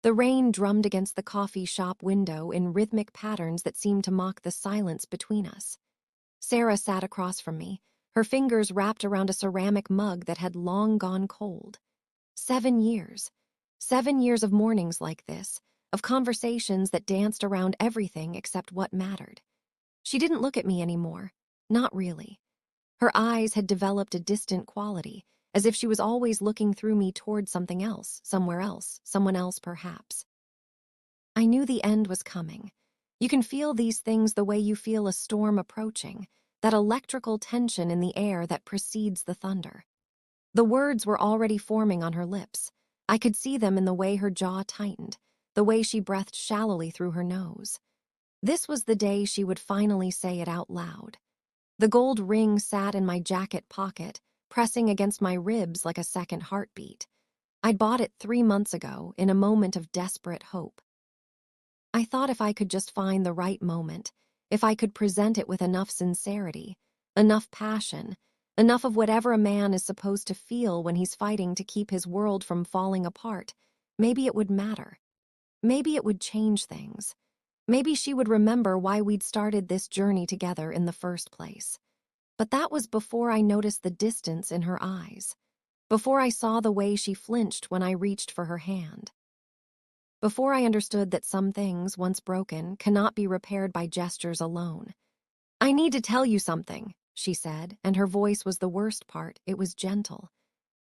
The rain drummed against the coffee shop window in rhythmic patterns that seemed to mock the silence between us. Sarah sat across from me, her fingers wrapped around a ceramic mug that had long gone cold. 7 years. 7 years of mornings like this, of conversations that danced around everything except what mattered. She didn't look at me anymore. Not really. Her eyes had developed a distant quality, as if she was always looking through me toward something else, somewhere else, someone else perhaps. I knew the end was coming. You can feel these things the way you feel a storm approaching, that electrical tension in the air that precedes the thunder. The words were already forming on her lips. I could see them in the way her jaw tightened, the way she breathed shallowly through her nose. This was the day she would finally say it out loud. The gold ring sat in my jacket pocket, pressing against my ribs like a second heartbeat. I'd bought it 3 months ago, in a moment of desperate hope. I thought if I could just find the right moment, if I could present it with enough sincerity, enough passion, enough of whatever a man is supposed to feel when he's fighting to keep his world from falling apart, maybe it would matter. Maybe it would change things. Maybe she would remember why we'd started this journey together in the first place. But that was before I noticed the distance in her eyes, before I saw the way she flinched when I reached for her hand. Before I understood that some things, once broken, cannot be repaired by gestures alone. "I need to tell you something," she said, and her voice was the worst part. It was gentle.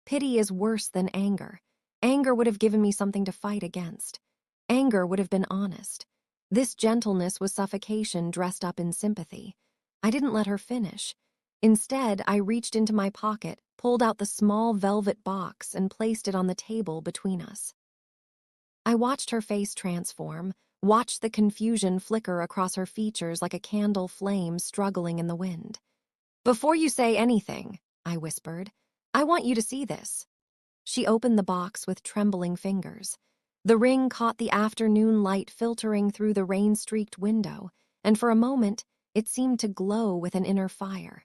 Pity is worse than anger. Anger would have given me something to fight against. Anger would have been honest. This gentleness was suffocation dressed up in sympathy. I didn't let her finish. Instead, I reached into my pocket, pulled out the small velvet box, and placed it on the table between us. I watched her face transform, watched the confusion flicker across her features like a candle flame struggling in the wind. "Before you say anything," I whispered, "I want you to see this." She opened the box with trembling fingers. The ring caught the afternoon light filtering through the rain-streaked window, and for a moment, it seemed to glow with an inner fire.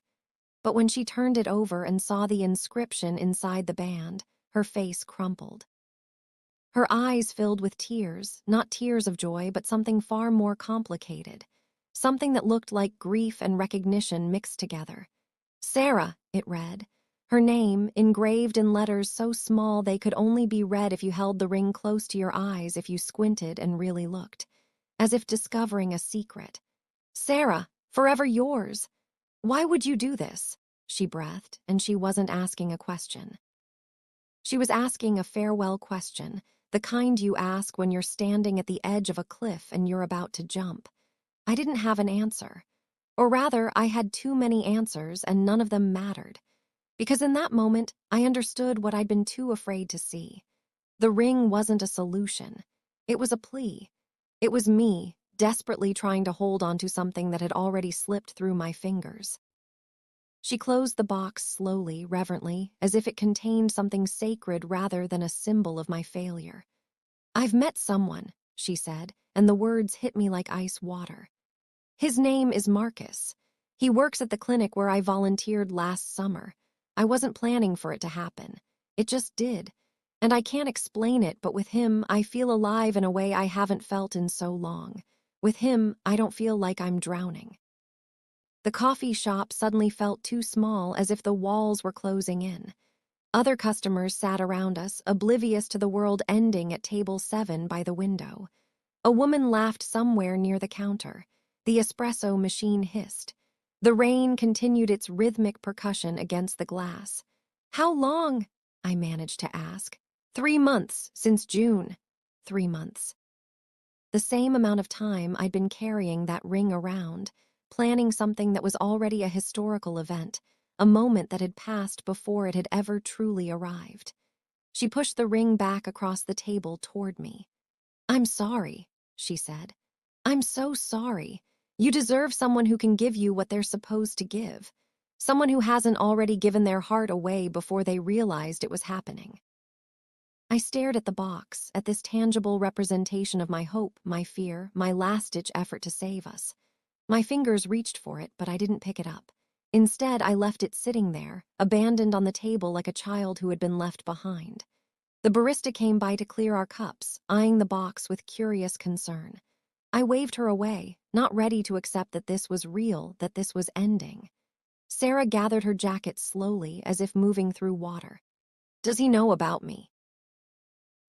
But when she turned it over and saw the inscription inside the band, her face crumpled. Her eyes filled with tears, not tears of joy, but something far more complicated, something that looked like grief and recognition mixed together. "Sarah," it read. Her name, engraved in letters so small they could only be read if you held the ring close to your eyes, if you squinted and really looked, as if discovering a secret. "Sarah, forever yours. Why would you do this?" she breathed, and she wasn't asking a question. She was asking a farewell question, the kind you ask when you're standing at the edge of a cliff and you're about to jump. I didn't have an answer. Or rather, I had too many answers and none of them mattered. Because in that moment, I understood what I'd been too afraid to see. The ring wasn't a solution. It was a plea. It was me, desperately trying to hold on to something that had already slipped through my fingers. She closed the box slowly, reverently, as if it contained something sacred rather than a symbol of my failure. "I've met someone," she said, and the words hit me like ice water. "His name is Marcus. He works at the clinic where I volunteered last summer. I wasn't planning for it to happen. It just did. And I can't explain it, but with him, I feel alive in a way I haven't felt in so long. With him, I don't feel like I'm drowning." The coffee shop suddenly felt too small, as if the walls were closing in. Other customers sat around us, oblivious to the world ending at table 7 by the window. A woman laughed somewhere near the counter. The espresso machine hissed. The rain continued its rhythmic percussion against the glass. "How long?" I managed to ask. 3 months, since June." 3 months. The same amount of time I'd been carrying that ring around, planning something that was already a historical event, a moment that had passed before it had ever truly arrived. She pushed the ring back across the table toward me. "I'm sorry," she said. "I'm so sorry. You deserve someone who can give you what they're supposed to give. Someone who hasn't already given their heart away before they realized it was happening." I stared at the box, at this tangible representation of my hope, my fear, my last-ditch effort to save us. My fingers reached for it, but I didn't pick it up. Instead, I left it sitting there, abandoned on the table like a child who had been left behind. The barista came by to clear our cups, eyeing the box with curious concern. I waved her away, not ready to accept that this was real, that this was ending. Sarah gathered her jacket slowly, as if moving through water. "Does he know about me?"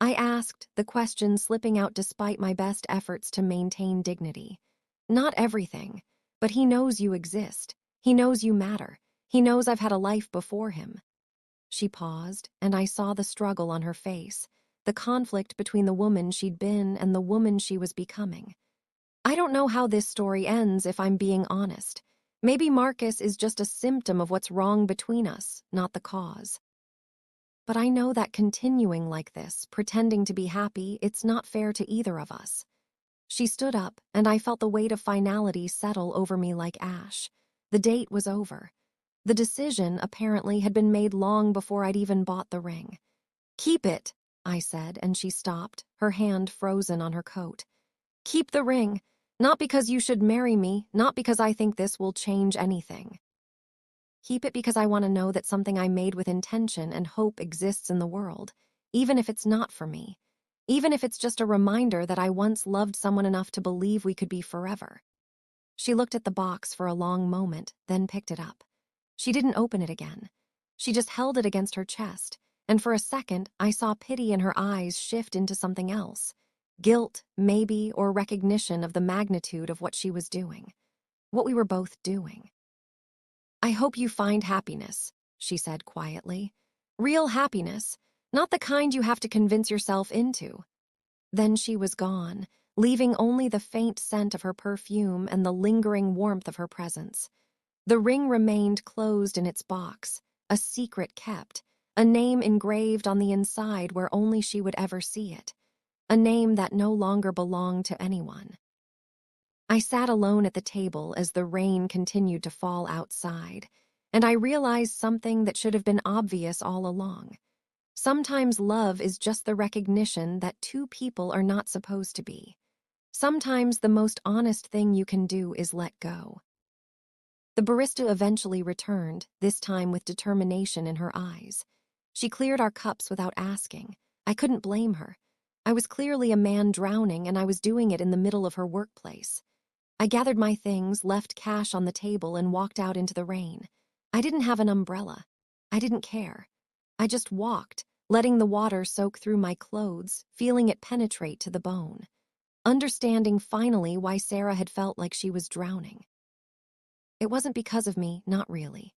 I asked, the question slipping out despite my best efforts to maintain dignity. "Not everything, but he knows you exist. He knows you matter. He knows I've had a life before him." She paused, and I saw the struggle on her face, the conflict between the woman she'd been and the woman she was becoming. I don't know how this story ends, if I'm being honest. Maybe Marcus is just a symptom of what's wrong between us, not the cause. But I know that continuing like this, pretending to be happy, it's not fair to either of us. She stood up, and I felt the weight of finality settle over me like ash. The date was over. The decision, apparently, had been made long before I'd even bought the ring. "Keep it," I said, and she stopped, her hand frozen on her coat. "Keep the ring. Not because you should marry me, not because I think this will change anything. Keep it because I want to know that something I made with intention and hope exists in the world, even if it's not for me. Even if it's just a reminder that I once loved someone enough to believe we could be forever." She looked at the box for a long moment, then picked it up. She didn't open it again. She just held it against her chest, and for a second I saw pity in her eyes shift into something else. Guilt, maybe, or recognition of the magnitude of what she was doing. What we were both doing. "I hope you find happiness," she said quietly. "Real happiness, not the kind you have to convince yourself into." Then she was gone, leaving only the faint scent of her perfume and the lingering warmth of her presence. The ring remained closed in its box, a secret kept, a name engraved on the inside where only she would ever see it, a name that no longer belonged to anyone. I sat alone at the table as the rain continued to fall outside, and I realized something that should have been obvious all along. Sometimes love is just the recognition that two people are not supposed to be. Sometimes the most honest thing you can do is let go. The barista eventually returned, this time with determination in her eyes. She cleared our cups without asking. I couldn't blame her. I was clearly a man drowning, and I was doing it in the middle of her workplace. I gathered my things, left cash on the table, and walked out into the rain. I didn't have an umbrella. I didn't care. I just walked, letting the water soak through my clothes, feeling it penetrate to the bone. Understanding finally why Sarah had felt like she was drowning. It wasn't because of me, not really.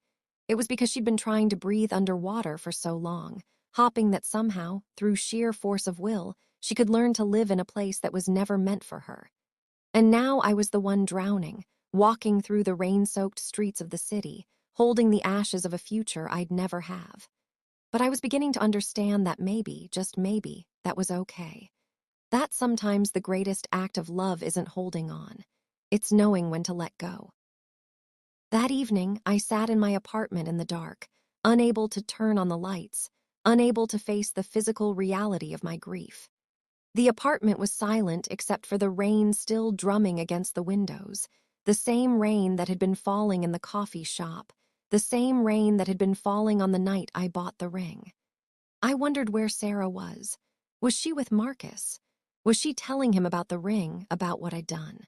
It was because she'd been trying to breathe underwater for so long, hoping that somehow, through sheer force of will, she could learn to live in a place that was never meant for her. And now I was the one drowning, walking through the rain-soaked streets of the city, holding the ashes of a future I'd never have. But I was beginning to understand that maybe, just maybe, that was okay. That sometimes the greatest act of love isn't holding on. It's knowing when to let go. That evening, I sat in my apartment in the dark, unable to turn on the lights, unable to face the physical reality of my grief. The apartment was silent except for the rain still drumming against the windows, the same rain that had been falling in the coffee shop, the same rain that had been falling on the night I bought the ring. I wondered where Sarah was. Was she with Marcus? Was she telling him about the ring, about what I'd done?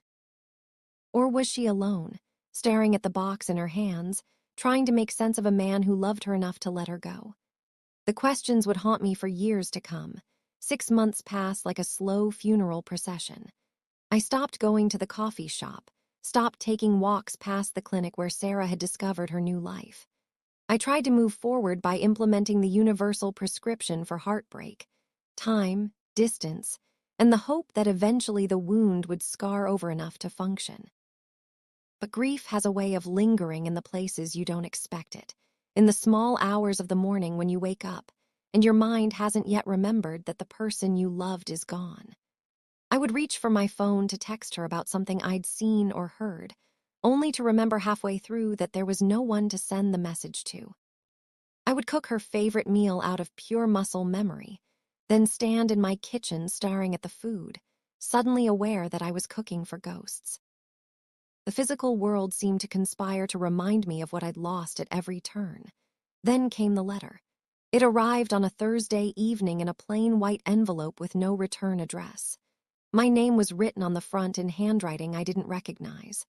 Or was she alone, staring at the box in her hands, trying to make sense of a man who loved her enough to let her go? The questions would haunt me for years to come. 6 months passed like a slow funeral procession. I stopped going to the coffee shop, stopped taking walks past the clinic where Sarah had discovered her new life. I tried to move forward by implementing the universal prescription for heartbreak: time, distance, and the hope that eventually the wound would scar over enough to function. But grief has a way of lingering in the places you don't expect it, in the small hours of the morning when you wake up, and your mind hasn't yet remembered that the person you loved is gone. I would reach for my phone to text her about something I'd seen or heard, only to remember halfway through that there was no one to send the message to. I would cook her favorite meal out of pure muscle memory, then stand in my kitchen staring at the food, suddenly aware that I was cooking for ghosts. The physical world seemed to conspire to remind me of what I'd lost at every turn. Then came the letter. It arrived on a Thursday evening in a plain white envelope with no return address. My name was written on the front in handwriting I didn't recognize.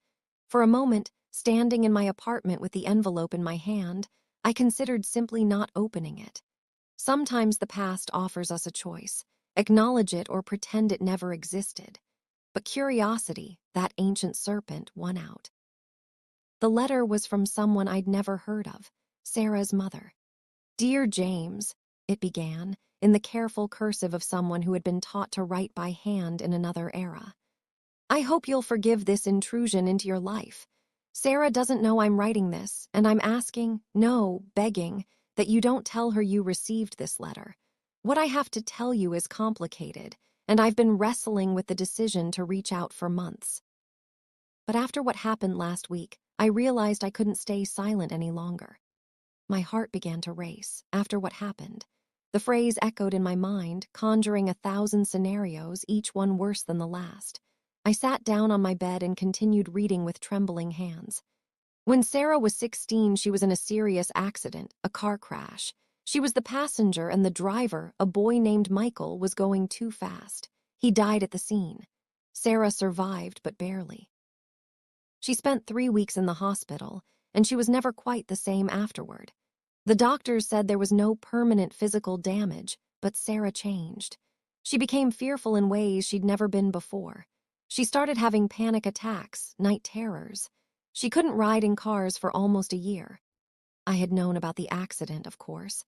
For a moment, standing in my apartment with the envelope in my hand, I considered simply not opening it. Sometimes the past offers us a choice: acknowledge it or pretend it never existed. But curiosity, that ancient serpent, won out. The letter was from someone I'd never heard of, Sarah's mother. "Dear James," it began, in the careful cursive of someone who had been taught to write by hand in another era. "I hope you'll forgive this intrusion into your life. Sarah doesn't know I'm writing this, and I'm asking, no, begging, that you don't tell her you received this letter. What I have to tell you is complicated, and I've been wrestling with the decision to reach out for months. But after what happened last week, I realized I couldn't stay silent any longer. My heart began to race after what happened. The phrase echoed in my mind, conjuring 1,000 scenarios, each one worse than the last. I sat down on my bed and continued reading with trembling hands. When Sarah was 16, she was in a serious accident, a car crash. She was the passenger, and the driver, a boy named Michael, was going too fast. He died at the scene. Sarah survived, but barely. She spent 3 weeks in the hospital, and she was never quite the same afterward. The doctors said there was no permanent physical damage, but Sarah changed. She became fearful in ways she'd never been before. She started having panic attacks, night terrors. She couldn't ride in cars for almost a year. I had known about the accident, of course.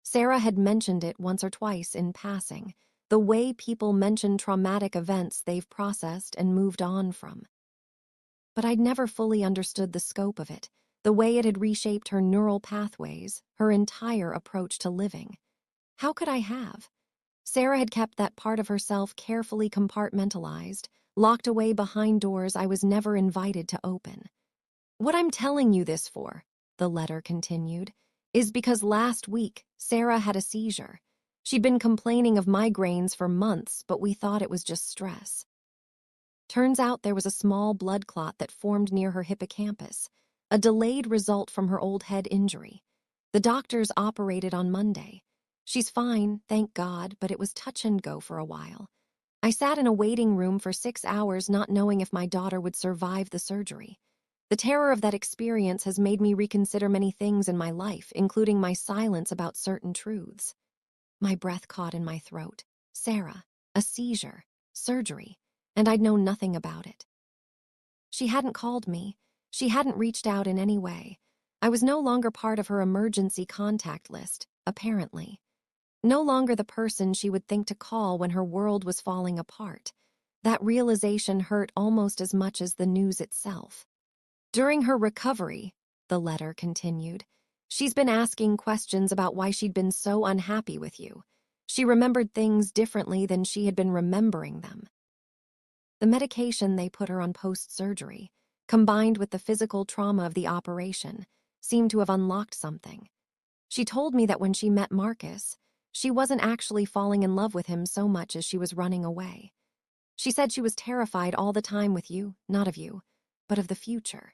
Sarah had mentioned it once or twice in passing, the way people mention traumatic events they've processed and moved on from. But I'd never fully understood the scope of it, the way it had reshaped her neural pathways, her entire approach to living. How could I have? Sarah had kept that part of herself carefully compartmentalized, locked away behind doors I was never invited to open. "What I'm telling you this for," the letter continued, "is because last week Sarah had a seizure. She'd been complaining of migraines for months, but we thought it was just stress. Turns out there was a small blood clot that formed near her hippocampus, a delayed result from her old head injury. The doctors operated on Monday. She's fine, thank God, but it was touch and go for a while. I sat in a waiting room for 6 hours not knowing if my daughter would survive the surgery. The terror of that experience has made me reconsider many things in my life, including my silence about certain truths." My breath caught in my throat. Sarah, a seizure, surgery, and I'd known nothing about it. She hadn't called me. She hadn't reached out in any way. I was no longer part of her emergency contact list, apparently. No longer the person she would think to call when her world was falling apart. That realization hurt almost as much as the news itself. "During her recovery," the letter continued, "she's been asking questions about why she'd been so unhappy with you. She remembered things differently than she had been remembering them. The medication they put her on post-surgery, combined with the physical trauma of the operation, seemed to have unlocked something. She told me that when she met Marcus, she wasn't actually falling in love with him so much as she was running away. She said she was terrified all the time with you, not of you, but of the future.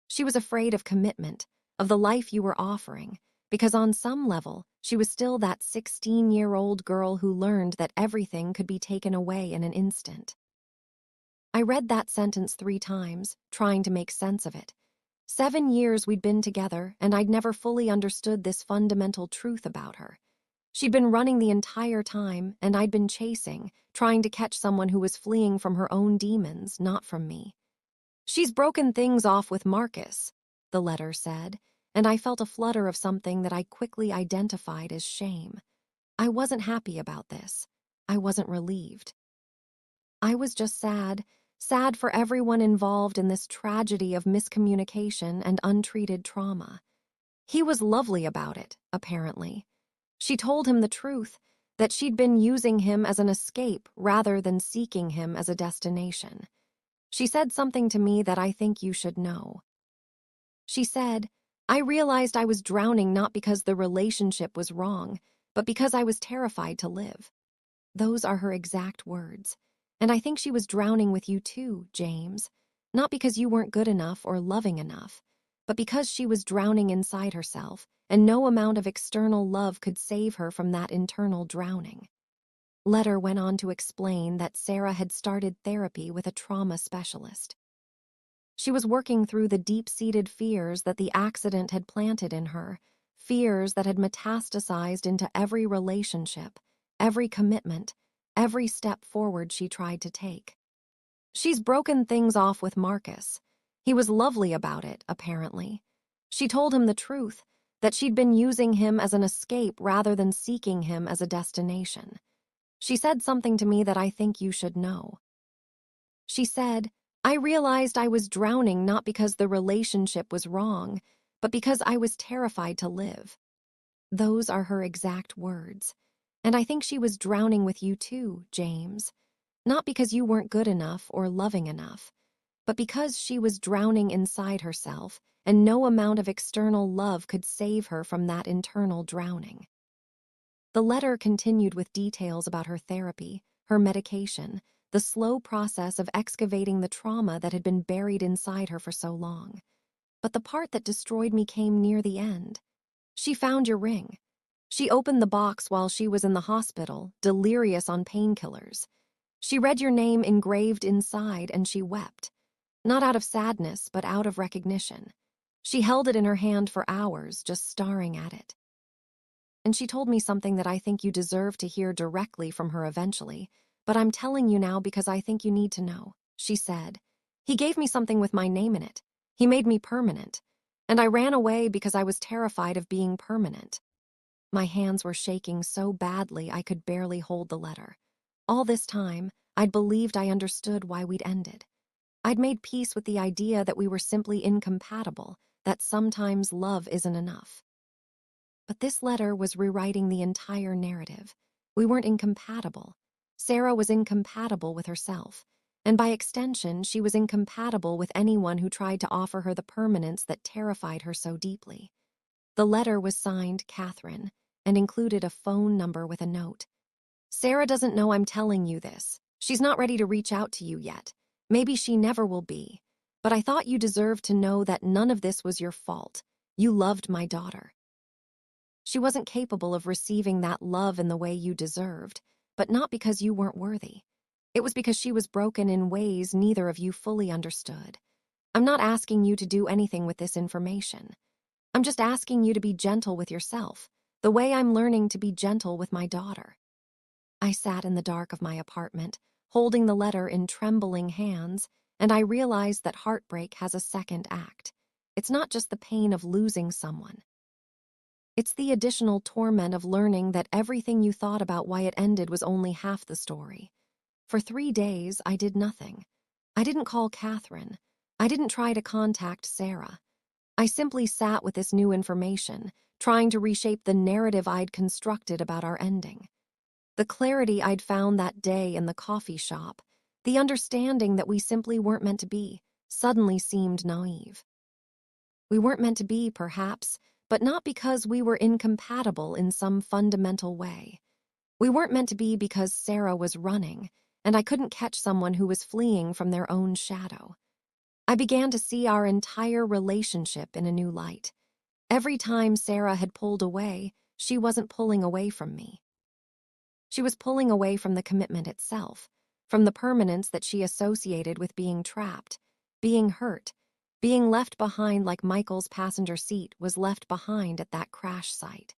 She was afraid of commitment, of the life you were offering, because on some level, she was still that 16-year-old girl who learned that everything could be taken away in an instant." I read that sentence 3 times, trying to make sense of it. 7 years we'd been together, and I'd never fully understood this fundamental truth about her. She'd been running the entire time, and I'd been chasing, trying to catch someone who was fleeing from her own demons, not from me. "She's broken things off with Marcus," the letter said, and I felt a flutter of something that I quickly identified as shame. I wasn't happy about this. I wasn't relieved. I was just sad for everyone involved in this tragedy of miscommunication and untreated trauma. He was lovely about it, apparently. She told him the truth, that she'd been using him as an escape rather than seeking him as a destination. She said something to me that I think you should know. She said, "I realized I was drowning not because the relationship was wrong, but because I was terrified to live." Those are her exact words. And I think she was drowning with you too, James. Not because you weren't good enough or loving enough, but because she was drowning inside herself, and no amount of external love could save her from that internal drowning. Letter went on to explain that Sarah had started therapy with a trauma specialist. She was working through the deep-seated fears that the accident had planted in her, fears that had metastasized into every relationship, every commitment, every step forward she tried to take. She's broken things off with Marcus. He was lovely about it, apparently. She told him the truth, that she'd been using him as an escape rather than seeking him as a destination. She said something to me that I think you should know. She said, I realized I was drowning not because the relationship was wrong, but because I was terrified to live. Those are her exact words. And I think she was drowning with you too, James. Not because you weren't good enough or loving enough, but because she was drowning inside herself, and no amount of external love could save her from that internal drowning. The letter continued with details about her therapy, her medication, the slow process of excavating the trauma that had been buried inside her for so long. But the part that destroyed me came near the end. She found your ring. She opened the box while she was in the hospital, delirious on painkillers. She read your name engraved inside and she wept. Not out of sadness, but out of recognition. She held it in her hand for hours, just staring at it. And she told me something that I think you deserve to hear directly from her eventually, but I'm telling you now because I think you need to know. She said, he gave me something with my name in it. He made me permanent. And I ran away because I was terrified of being permanent. My hands were shaking so badly I could barely hold the letter. All this time, I'd believed I understood why we'd ended. I'd made peace with the idea that we were simply incompatible, that sometimes love isn't enough. But this letter was rewriting the entire narrative. We weren't incompatible. Sarah was incompatible with herself, and by extension, she was incompatible with anyone who tried to offer her the permanence that terrified her so deeply. The letter was signed Catherine and included a phone number with a note. Sarah doesn't know I'm telling you this. She's not ready to reach out to you yet. Maybe she never will be. But I thought you deserved to know that none of this was your fault. You loved my daughter. She wasn't capable of receiving that love in the way you deserved, but not because you weren't worthy. It was because she was broken in ways neither of you fully understood. I'm not asking you to do anything with this information. I'm just asking you to be gentle with yourself, the way I'm learning to be gentle with my daughter. I sat in the dark of my apartment, holding the letter in trembling hands, and I realized that heartbreak has a second act. It's not just the pain of losing someone. It's the additional torment of learning that everything you thought about why it ended was only half the story. For 3 days, I did nothing. I didn't call Catherine. I didn't try to contact Sarah. I simply sat with this new information, trying to reshape the narrative I'd constructed about our ending. The clarity I'd found that day in the coffee shop, the understanding that we simply weren't meant to be, suddenly seemed naive. We weren't meant to be, perhaps, but not because we were incompatible in some fundamental way. We weren't meant to be because Sarah was running, and I couldn't catch someone who was fleeing from their own shadow. I began to see our entire relationship in a new light. Every time Sarah had pulled away, she wasn't pulling away from me. She was pulling away from the commitment itself, from the permanence that she associated with being trapped, being hurt, being left behind like Michael's passenger seat was left behind at that crash site.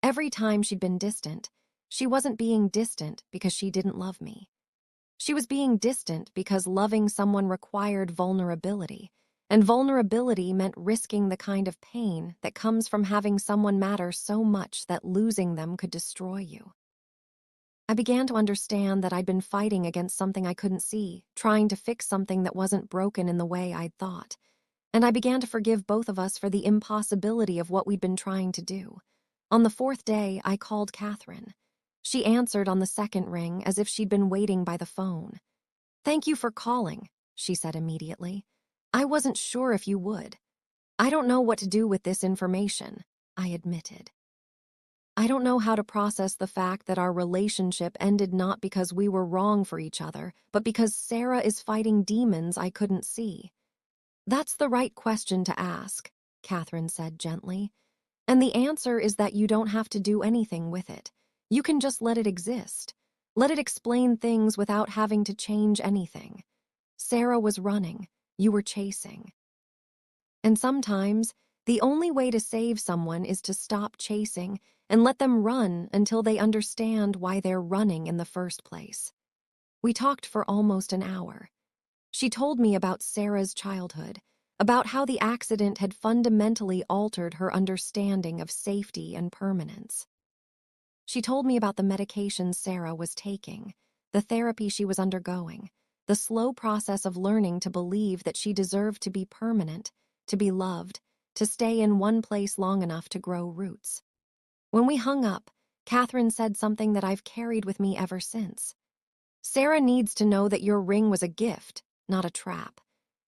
Every time she'd been distant, she wasn't being distant because she didn't love me. She was being distant because loving someone required vulnerability, and vulnerability meant risking the kind of pain that comes from having someone matter so much that losing them could destroy you. I began to understand that I'd been fighting against something I couldn't see, trying to fix something that wasn't broken in the way I'd thought. And I began to forgive both of us for the impossibility of what we'd been trying to do. On the 4th day, I called Catherine. She answered on the second ring as if she'd been waiting by the phone. "Thank you for calling," she said immediately. "I wasn't sure if you would. I don't know what to do with this information," I admitted. I don't know how to process the fact that our relationship ended not because we were wrong for each other, but because Sarah is fighting demons I couldn't see. "That's the right question to ask," Catherine said gently. And the answer is that you don't have to do anything with it. You can just let it exist. Let it explain things without having to change anything. Sarah was running. You were chasing. And sometimes, the only way to save someone is to stop chasing and let them run until they understand why they're running in the first place. We talked for almost an hour. She told me about Sarah's childhood, about how the accident had fundamentally altered her understanding of safety and permanence. She told me about the medications Sarah was taking, the therapy she was undergoing, the slow process of learning to believe that she deserved to be permanent, to be loved, to stay in one place long enough to grow roots. When we hung up, Catherine said something that I've carried with me ever since. Sarah needs to know that your ring was a gift, not a trap.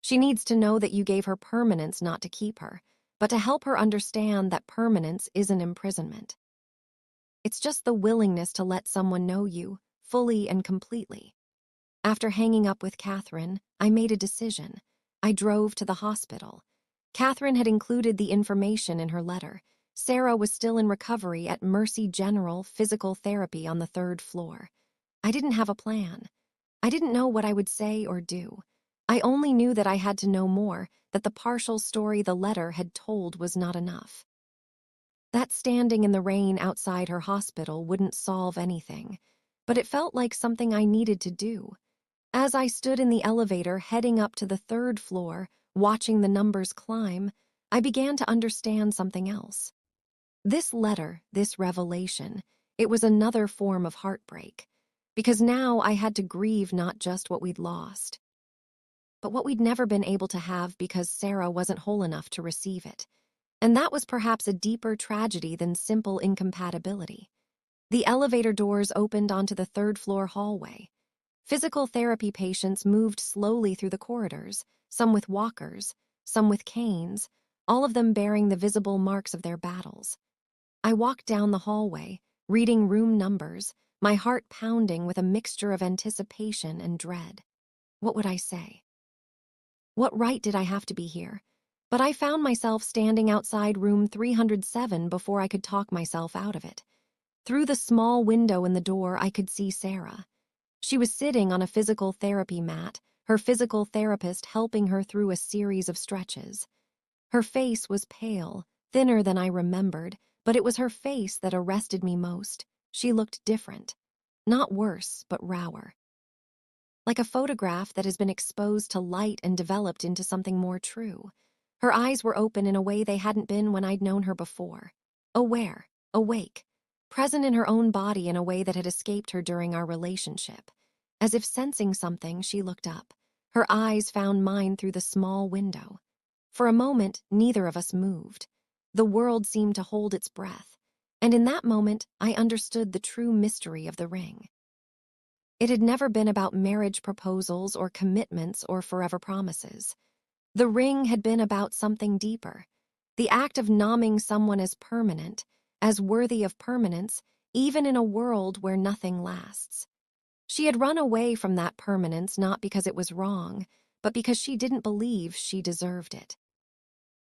She needs to know that you gave her permanence not to keep her, but to help her understand that permanence isn't imprisonment. It's just the willingness to let someone know you, fully and completely. After hanging up with Catherine, I made a decision. I drove to the hospital. Catherine had included the information in her letter. Sarah was still in recovery at Mercy General Physical Therapy on the 3rd floor. I didn't have a plan. I didn't know what I would say or do. I only knew that I had to know more, that the partial story the letter had told was not enough. That standing in the rain outside her hospital wouldn't solve anything, but it felt like something I needed to do. As I stood in the elevator heading up to the 3rd floor, watching the numbers climb, I began to understand something else. This letter, this revelation, it was another form of heartbreak, because now I had to grieve not just what we'd lost, but what we'd never been able to have because Sarah wasn't whole enough to receive it. And that was perhaps a deeper tragedy than simple incompatibility. The elevator doors opened onto the 3rd floor hallway. Physical therapy patients moved slowly through the corridors, some with walkers, some with canes, all of them bearing the visible marks of their battles. I walked down the hallway, reading room numbers, my heart pounding with a mixture of anticipation and dread. What would I say? What right did I have to be here? But I found myself standing outside room 307 before I could talk myself out of it. Through the small window in the door, I could see Sarah. She was sitting on a physical therapy mat, her physical therapist helping her through a series of stretches. Her face was pale, thinner than I remembered, but it was her face that arrested me most. She looked different. Not worse, but rawer. Like a photograph that has been exposed to light and developed into something more true. Her eyes were open in a way they hadn't been when I'd known her before. Aware, awake, present in her own body in a way that had escaped her during our relationship. As if sensing something, she looked up. Her eyes found mine through the small window. For a moment, neither of us moved. The world seemed to hold its breath. And in that moment, I understood the true mystery of the ring. It had never been about marriage proposals or commitments or forever promises. The ring had been about something deeper. The act of nomming someone as permanent, as worthy of permanence, even in a world where nothing lasts. She had run away from that permanence not because it was wrong, but because she didn't believe she deserved it.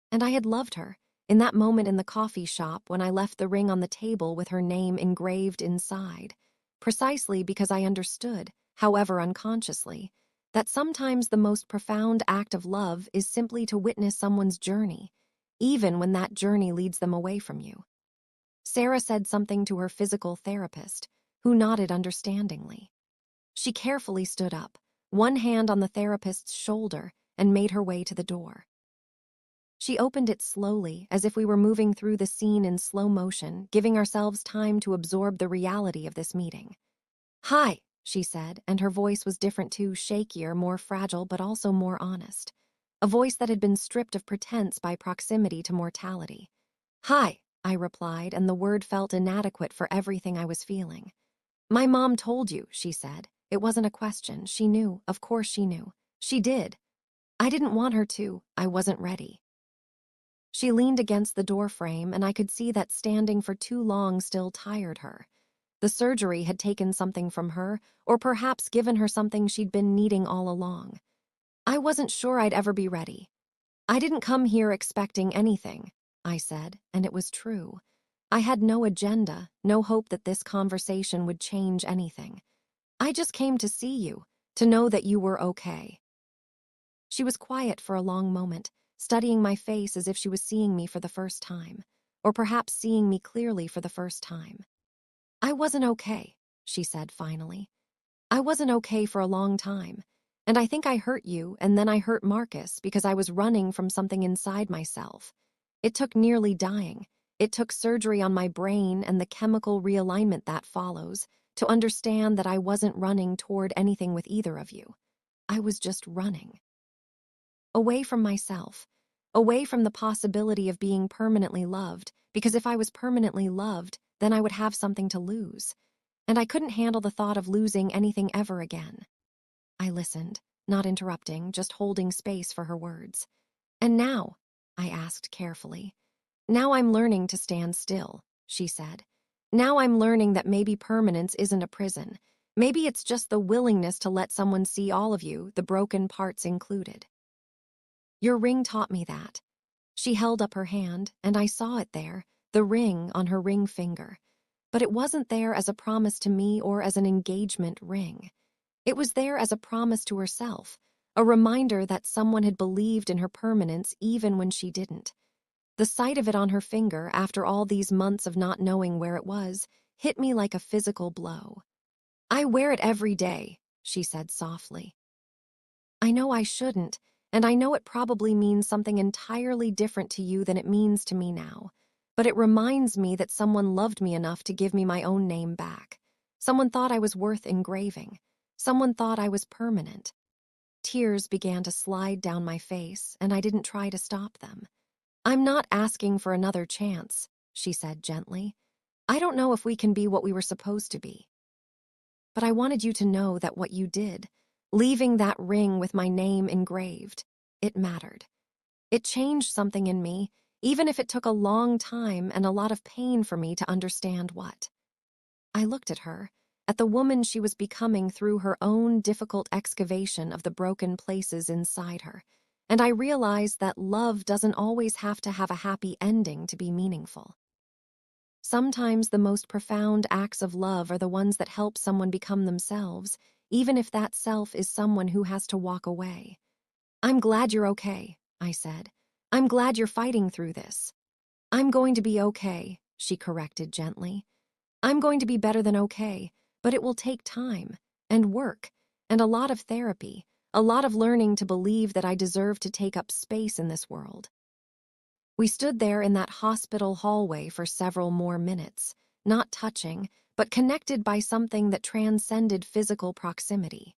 And I had loved her, in that moment in the coffee shop when I left the ring on the table with her name engraved inside, precisely because I understood, however unconsciously, that sometimes the most profound act of love is simply to witness someone's journey, even when that journey leads them away from you. Sarah said something to her physical therapist, who nodded understandingly. She carefully stood up, one hand on the therapist's shoulder, and made her way to the door. She opened it slowly, as if we were moving through the scene in slow motion, giving ourselves time to absorb the reality of this meeting. "Hi," she said, and her voice was different too, shakier, more fragile, but also more honest. A voice that had been stripped of pretense by proximity to mortality. "Hi," I replied, and the word felt inadequate for everything I was feeling. "My mom told you," she said. It wasn't a question. She knew. Of course she knew. She did. I didn't want her to. I wasn't ready. She leaned against the doorframe, and I could see that standing for too long still tired her. The surgery had taken something from her, or perhaps given her something she'd been needing all along. I wasn't sure I'd ever be ready. I didn't come here expecting anything. I said, and it was true. I had no agenda, no hope that this conversation would change anything. I just came to see you, to know that you were okay. She was quiet for a long moment, studying my face as if she was seeing me for the first time, or perhaps seeing me clearly for the first time. I wasn't okay, she said finally. I wasn't okay for a long time, and I think I hurt you and then I hurt Marcus because I was running from something inside myself. It took nearly dying. It took surgery on my brain and the chemical realignment that follows to understand that I wasn't running toward anything with either of you. I was just running. Away from myself, away from the possibility of being permanently loved, because if I was permanently loved, then I would have something to lose. And I couldn't handle the thought of losing anything ever again. I listened, not interrupting, just holding space for her words. And now, I asked carefully. Now I'm learning to stand still, she said. Now I'm learning that maybe permanence isn't a prison. Maybe it's just the willingness to let someone see all of you, the broken parts included. Your ring taught me that. She held up her hand, and I saw it there, the ring on her ring finger. But it wasn't there as a promise to me or as an engagement ring. It was there as a promise to herself, a reminder that someone had believed in her permanence even when she didn't. The sight of it on her finger, after all these months of not knowing where it was, hit me like a physical blow. I wear it every day, she said softly. I know I shouldn't, and I know it probably means something entirely different to you than it means to me now. But it reminds me that someone loved me enough to give me my own name back. Someone thought I was worth engraving. Someone thought I was permanent. Tears began to slide down my face, and I didn't try to stop them. I'm not asking for another chance, she said gently. I don't know if we can be what we were supposed to be. But I wanted you to know that what you did, leaving that ring with my name engraved, it mattered. It changed something in me, even if it took a long time and a lot of pain for me to understand what. I looked at her, at the woman she was becoming through her own difficult excavation of the broken places inside her, and I realized that love doesn't always have to have a happy ending to be meaningful. Sometimes the most profound acts of love are the ones that help someone become themselves, even if that self is someone who has to walk away. I'm glad you're okay, I said. I'm glad you're fighting through this. I'm going to be okay, she corrected gently. I'm going to be better than okay, but it will take time, and work, and a lot of therapy, a lot of learning to believe that I deserve to take up space in this world. We stood there in that hospital hallway for several more minutes, not touching, but connected by something that transcended physical proximity.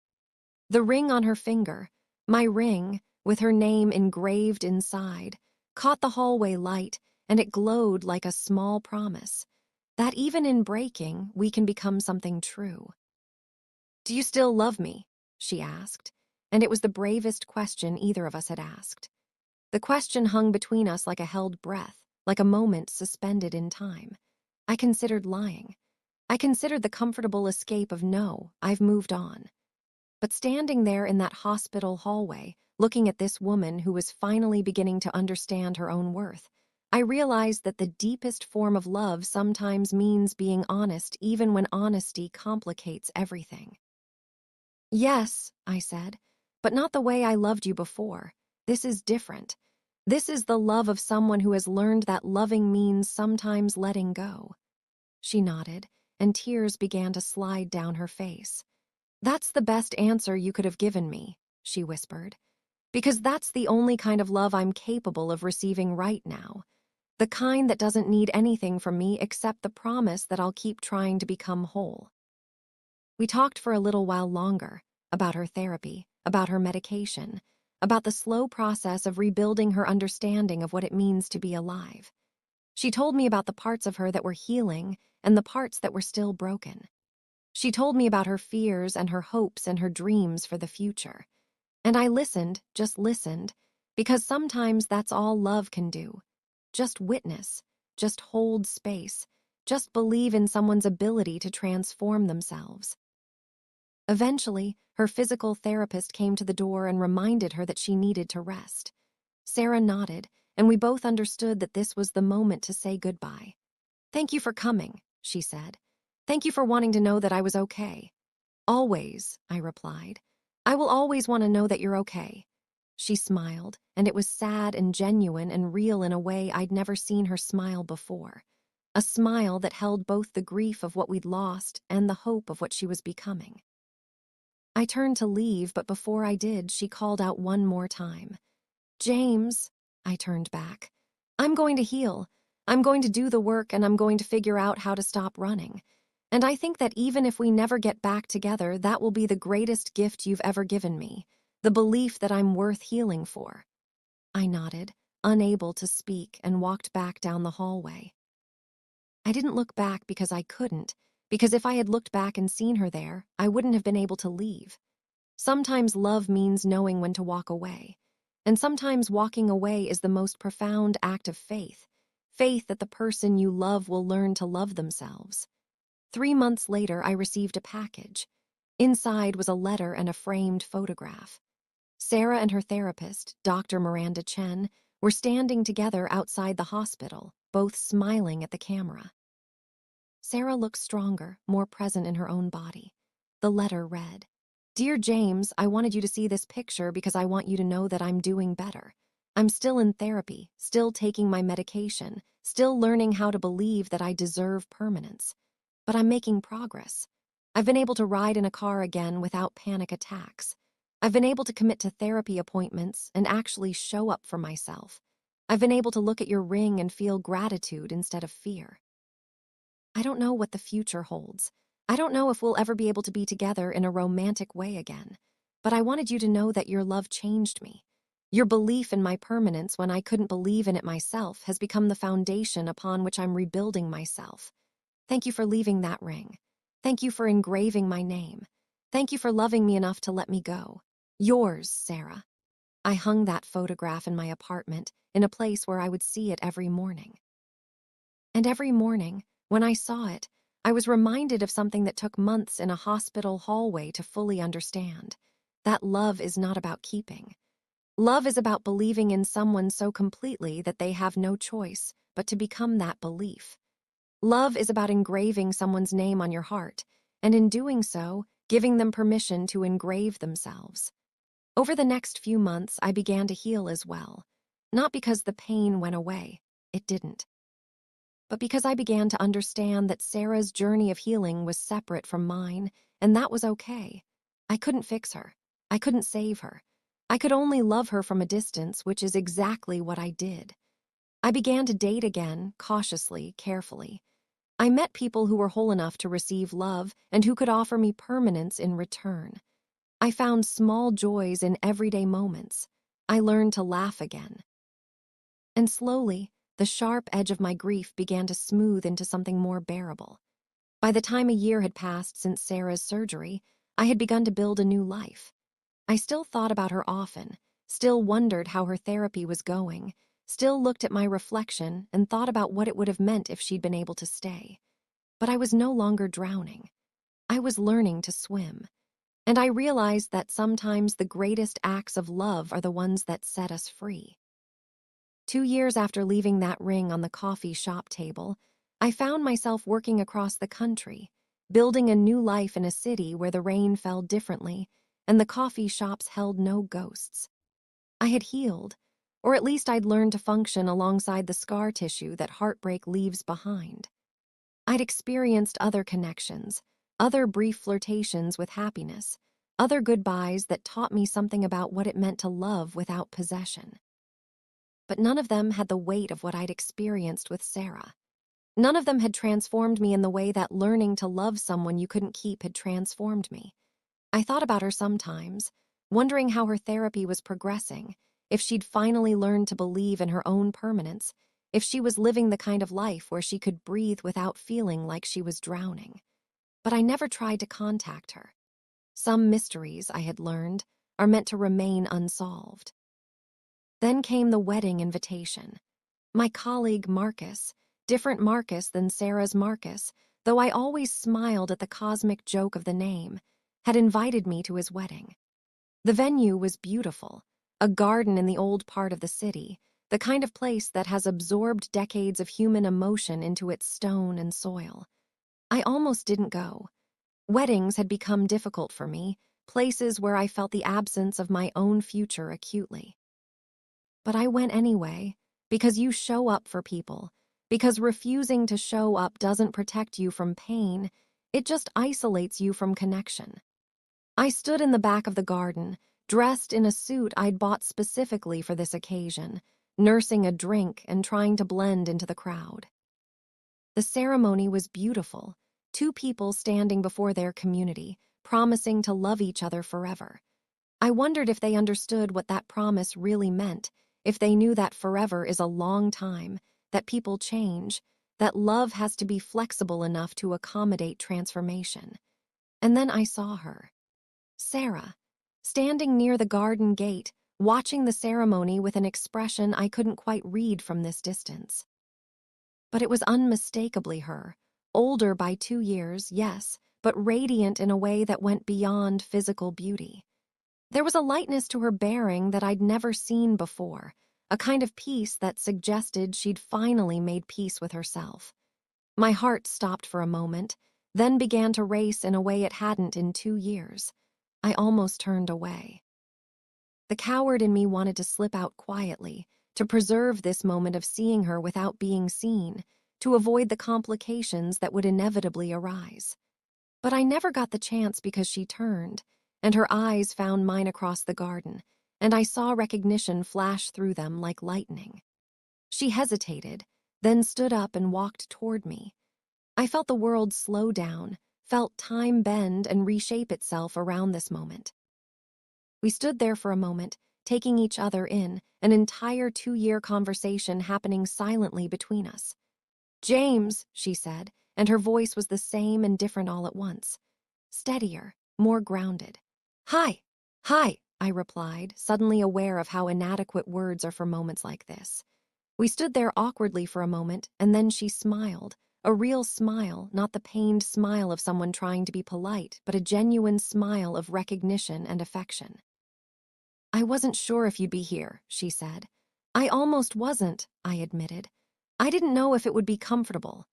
The ring on her finger, my ring, with her name engraved inside, caught the hallway light, and it glowed like a small promise that even in breaking, we can become something true. Do you still love me? She asked, and it was the bravest question either of us had asked. The question hung between us like a held breath, like a moment suspended in time. I considered lying. I considered the comfortable escape of no, I've moved on. But standing there in that hospital hallway, looking at this woman who was finally beginning to understand her own worth, I realized that the deepest form of love sometimes means being honest even when honesty complicates everything. Yes, I said, but not the way I loved you before. This is different. This is the love of someone who has learned that loving means sometimes letting go. She nodded, and tears began to slide down her face. That's the best answer you could have given me, she whispered, because that's the only kind of love I'm capable of receiving right now. The kind that doesn't need anything from me except the promise that I'll keep trying to become whole. We talked for a little while longer, about her therapy, about her medication, about the slow process of rebuilding her understanding of what it means to be alive. She told me about the parts of her that were healing and the parts that were still broken. She told me about her fears and her hopes and her dreams for the future. And I listened, just listened, because sometimes that's all love can do. Just witness, just hold space, just believe in someone's ability to transform themselves. Eventually, her physical therapist came to the door and reminded her that she needed to rest. Sarah nodded, and we both understood that this was the moment to say goodbye. "Thank you for coming," she said. "Thank you for wanting to know that I was okay." "Always," I replied. "I will always want to know that you're okay." She smiled, and it was sad and genuine and real in a way I'd never seen her smile before. A smile that held both the grief of what we'd lost and the hope of what she was becoming. I turned to leave, but before I did, she called out one more time. "James," I turned back. "I'm going to heal. I'm going to do the work, and I'm going to figure out how to stop running. And I think that even if we never get back together, that will be the greatest gift you've ever given me, the belief that I'm worth healing for." I nodded, unable to speak, and walked back down the hallway. I didn't look back because I couldn't, because if I had looked back and seen her there, I wouldn't have been able to leave. Sometimes love means knowing when to walk away. And sometimes walking away is the most profound act of faith. Faith that the person you love will learn to love themselves. 3 months later, I received a package. Inside was a letter and a framed photograph. Sarah and her therapist, Dr. Miranda Chen, were standing together outside the hospital, both smiling at the camera. Sarah looked stronger, more present in her own body. The letter read, "Dear James, I wanted you to see this picture because I want you to know that I'm doing better. I'm still in therapy, still taking my medication, still learning how to believe that I deserve permanence. But I'm making progress. I've been able to ride in a car again without panic attacks. I've been able to commit to therapy appointments and actually show up for myself. I've been able to look at your ring and feel gratitude instead of fear. I don't know what the future holds. I don't know if we'll ever be able to be together in a romantic way again. But I wanted you to know that your love changed me. Your belief in my permanence when I couldn't believe in it myself has become the foundation upon which I'm rebuilding myself. Thank you for leaving that ring. Thank you for engraving my name. Thank you for loving me enough to let me go. Yours, Sarah." I hung that photograph in my apartment, in a place where I would see it every morning. And every morning, when I saw it, I was reminded of something that took months in a hospital hallway to fully understand. That love is not about keeping. Love is about believing in someone so completely that they have no choice but to become that belief. Love is about engraving someone's name on your heart, and in doing so, giving them permission to engrave themselves. Over the next few months, I began to heal as well. Not because the pain went away, it didn't. But because I began to understand that Sarah's journey of healing was separate from mine, and that was okay. I couldn't fix her. I couldn't save her. I could only love her from a distance, which is exactly what I did. I began to date again, cautiously, carefully. I met people who were whole enough to receive love and who could offer me permanence in return. I found small joys in everyday moments. I learned to laugh again. And slowly, the sharp edge of my grief began to smooth into something more bearable. By the time a year had passed since Sarah's surgery, I had begun to build a new life. I still thought about her often, still wondered how her therapy was going, still looked at my reflection and thought about what it would have meant if she'd been able to stay. But I was no longer drowning. I was learning to swim. And I realized that sometimes the greatest acts of love are the ones that set us free. 2 years after leaving that ring on the coffee shop table, I found myself working across the country, building a new life in a city where the rain fell differently and the coffee shops held no ghosts. I had healed, or at least I'd learned to function alongside the scar tissue that heartbreak leaves behind. I'd experienced other connections, other brief flirtations with happiness, other goodbyes that taught me something about what it meant to love without possession. But none of them had the weight of what I'd experienced with Sarah. None of them had transformed me in the way that learning to love someone you couldn't keep had transformed me. I thought about her sometimes, wondering how her therapy was progressing, if she'd finally learned to believe in her own permanence, if she was living the kind of life where she could breathe without feeling like she was drowning. But I never tried to contact her. Some mysteries, I had learned, are meant to remain unsolved. Then came the wedding invitation. My colleague Marcus, different Marcus than Sarah's Marcus, though I always smiled at the cosmic joke of the name, had invited me to his wedding. The venue was beautiful, a garden in the old part of the city, the kind of place that has absorbed decades of human emotion into its stone and soil. I almost didn't go. Weddings had become difficult for me, places where I felt the absence of my own future acutely. But I went anyway, because you show up for people, because refusing to show up doesn't protect you from pain, it just isolates you from connection. I stood in the back of the garden, dressed in a suit I'd bought specifically for this occasion, nursing a drink and trying to blend into the crowd. The ceremony was beautiful, two people standing before their community, promising to love each other forever. I wondered if they understood what that promise really meant, if they knew that forever is a long time, that people change, that love has to be flexible enough to accommodate transformation. And then I saw her. Sarah, standing near the garden gate, watching the ceremony with an expression I couldn't quite read from this distance. But it was unmistakably her, older by 2 years, yes, but radiant in a way that went beyond physical beauty. There was a lightness to her bearing that I'd never seen before, a kind of peace that suggested she'd finally made peace with herself. My heart stopped for a moment, then began to race in a way it hadn't in 2 years. I almost turned away. The coward in me wanted to slip out quietly, to preserve this moment of seeing her without being seen, to avoid the complications that would inevitably arise. But I never got the chance because she turned, and her eyes found mine across the garden, and I saw recognition flash through them like lightning. She hesitated, then stood up and walked toward me. I felt the world slow down, felt time bend and reshape itself around this moment. We stood there for a moment, taking each other in, an entire 2-year conversation happening silently between us. "James," she said, and her voice was the same and different all at once. Steadier, more grounded. "Hi, hi," I replied, suddenly aware of how inadequate words are for moments like this. We stood there awkwardly for a moment, and then she smiled. A real smile, not the pained smile of someone trying to be polite, but a genuine smile of recognition and affection. "I wasn't sure if you'd be here," she said. "I almost wasn't," I admitted. "I didn't know if it would be comfortable."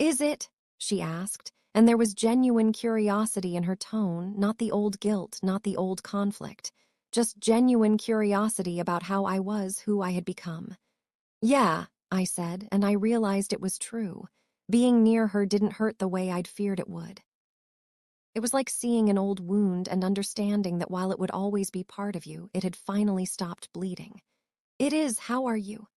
"Is it?" she asked, and there was genuine curiosity in her tone, not the old guilt, not the old conflict, just genuine curiosity about how I was, who I had become. "Yeah," I said, and I realized it was true. Being near her didn't hurt the way I'd feared it would. It was like seeing an old wound and understanding that while it would always be part of you, it had finally stopped bleeding. "It is. How are you?"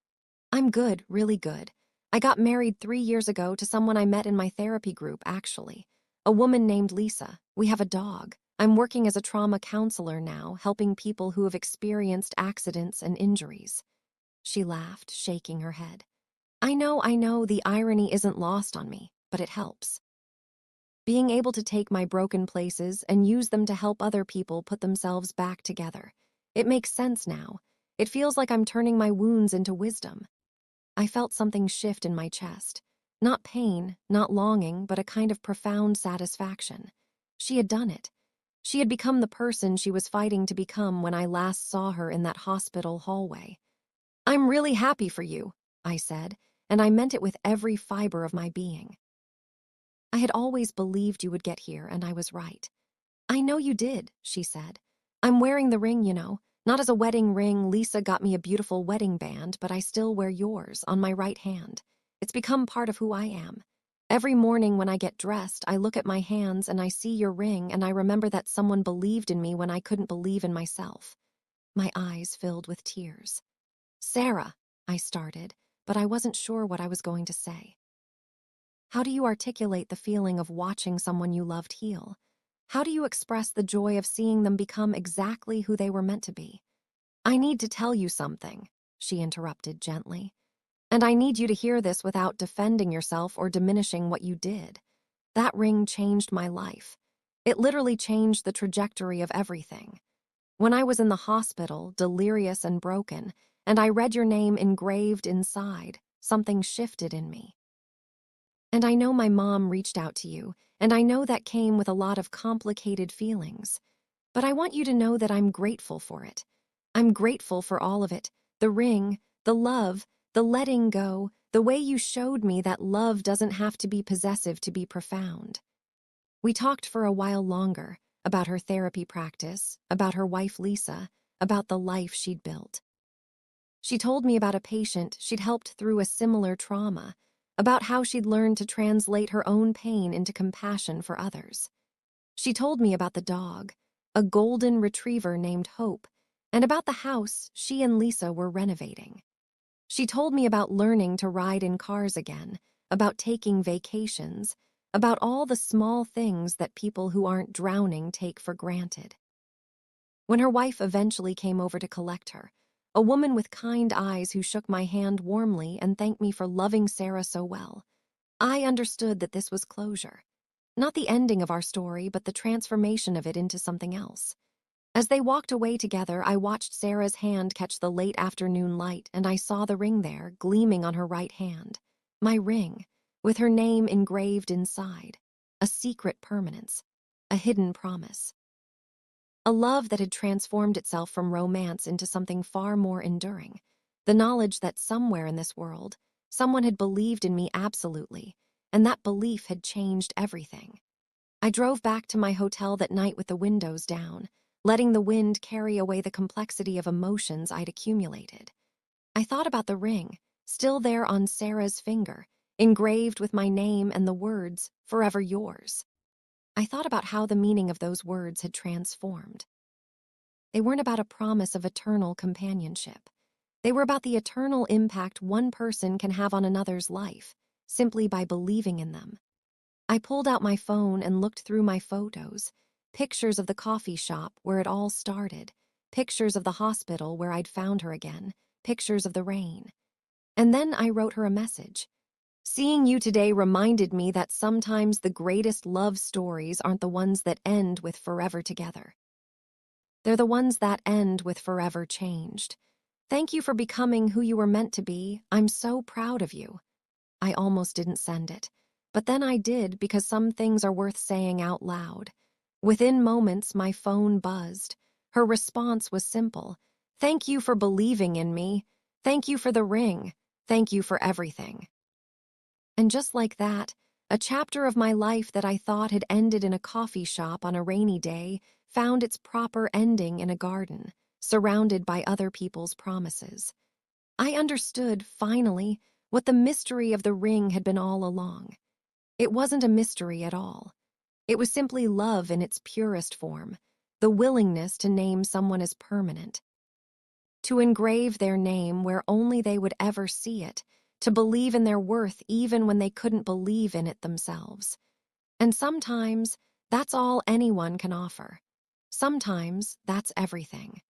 "I'm good, really good. I got married 3 years ago to someone I met in my therapy group, actually. A woman named Lisa. We have a dog. I'm working as a trauma counselor now, helping people who have experienced accidents and injuries." She laughed, shaking her head. I know, the irony isn't lost on me, but it helps. Being able to take my broken places and use them to help other people put themselves back together. It makes sense now. It feels like I'm turning my wounds into wisdom. I felt something shift in my chest. Not pain, not longing, but a kind of profound satisfaction. She had done it. She had become the person she was fighting to become when I last saw her in that hospital hallway. "I'm really happy for you," I said, and I meant it with every fiber of my being. "I had always believed you would get here, and I was right." "I know you did," she said. "I'm wearing the ring, you know. Not as a wedding ring. Lisa got me a beautiful wedding band, but I still wear yours on my right hand. It's become part of who I am. Every morning when I get dressed, I look at my hands and I see your ring, and I remember that someone believed in me when I couldn't believe in myself." My eyes filled with tears. "Sarah," I started, but I wasn't sure what I was going to say. "How do you articulate the feeling of watching someone you loved heal? How do you express the joy of seeing them become exactly who they were meant to be?" "I need to tell you something," she interrupted gently. "And I need you to hear this without defending yourself or diminishing what you did. That ring changed my life. It literally changed the trajectory of everything. When I was in the hospital, delirious and broken, and I read your name engraved inside, something shifted in me. And I know my mom reached out to you, and I know that came with a lot of complicated feelings. But I want you to know that I'm grateful for it. I'm grateful for all of it, the ring, The love, the letting go, the way you showed me that love doesn't have to be possessive to be profound. We talked for a while longer, about her therapy practice, about her wife Lisa, about the life she'd built. She told me about a patient she'd helped through a similar trauma, about how she'd learned to translate her own pain into compassion for others. She told me about the dog, a golden retriever named Hope, and about the house she and Lisa were renovating. She told me about learning to ride in cars again, about taking vacations, about all the small things that people who aren't drowning take for granted. When her wife eventually came over to collect her, a woman with kind eyes who shook my hand warmly and thanked me for loving Sarah so well, I understood that this was closure. Not the ending of our story, but the transformation of it into something else. As they walked away together, I watched Sarah's hand catch the late afternoon light, and I saw the ring there, gleaming on her right hand. My ring, with her name engraved inside. A secret permanence. A hidden promise. A love that had transformed itself from romance into something far more enduring. The knowledge that somewhere in this world, someone had believed in me absolutely, and that belief had changed everything. I drove back to my hotel that night with the windows down, letting the wind carry away the complexity of emotions I'd accumulated. I thought about the ring, still there on Sarah's finger, engraved with my name and the words, "Forever yours." I thought about how the meaning of those words had transformed. They weren't about a promise of eternal companionship. They were about the eternal impact one person can have on another's life, simply by believing in them. I pulled out my phone and looked through my photos, pictures of the coffee shop where it all started, pictures of the hospital where I'd found her again, pictures of the rain. And then I wrote her a message. Seeing you today reminded me that sometimes the greatest love stories aren't the ones that end with forever together. They're the ones that end with forever changed. Thank you for becoming who you were meant to be. I'm so proud of you. I almost didn't send it, but then I did because some things are worth saying out loud. Within moments, my phone buzzed. Her response was simple. Thank you for believing in me. Thank you for the ring. Thank you for everything. And just like that, a chapter of my life that I thought had ended in a coffee shop on a rainy day found its proper ending in a garden, surrounded by other people's promises. I understood, finally, what the mystery of the ring had been all along. It wasn't a mystery at all. It was simply love in its purest form, the willingness to name someone as permanent, to engrave their name where only they would ever see it, to believe in their worth even when they couldn't believe in it themselves. And sometimes, that's all anyone can offer. Sometimes, that's everything.